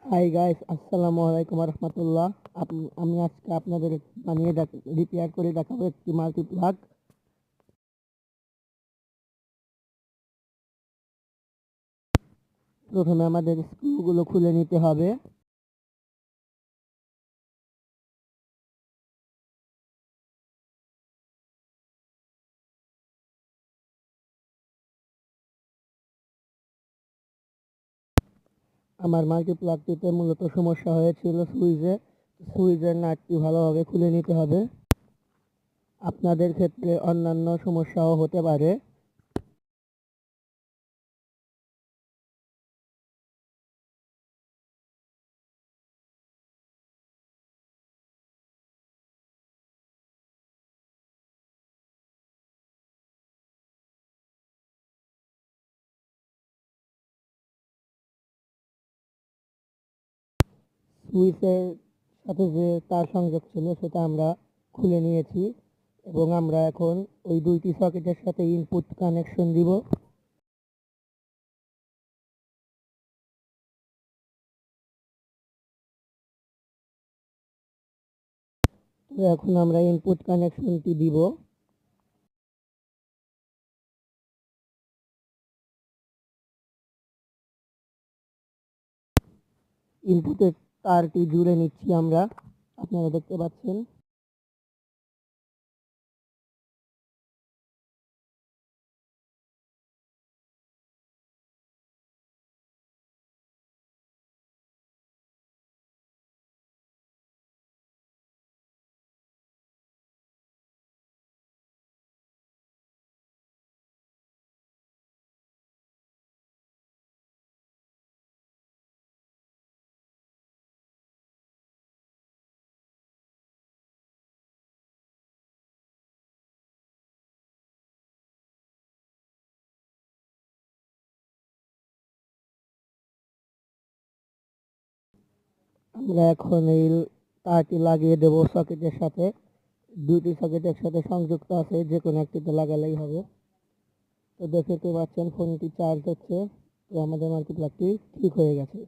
Hi guys, আসসালামু আলাইকুম রহমতুল্লাহ। আমি আজকে আপনাদের বানিয়ে রিপেয়ার করে দেখাবো একটি মাল্টিপ্লাগ। প্রথমে আমাদের স্ক্রুগুলো খুলে নিতে হবে। আমার মাল্টিপ্লাগটিতে মূলত সমস্যা হয়েছিল সুইচের নাটটি ভালোভাবে খুলে নিতে হবে। আপনাদের ক্ষেত্রে অন্যান্য সমস্যাও হতে পারে। সুইচের সাথে যে তার সংযোগ ছিল সেটা আমরা খুলে নিয়েছি এবং আমরা এখন ওই দুইটি সকেটের সাথে ইনপুট কানেকশন দিব। তো এখন আমরা ইনপুট কানেকশনটি দিব। ইনপুটের তারটি জুড়ে নিচ্ছি আমরা, আপনারা দেখতে পাচ্ছেন। আমরা এখন এই তারটি লাগিয়ে দেব সকেটের সাথে। দুটি সকেট একসাথে সংযুক্ত আছে, যে কোনো একটিতে লাগালেই হবে। তো দেখতে পাচ্ছেন ফোনটি চার্জ হচ্ছে। তো আমাদের মাল্টিপ্লাগটি ঠিক হয়ে গেছে।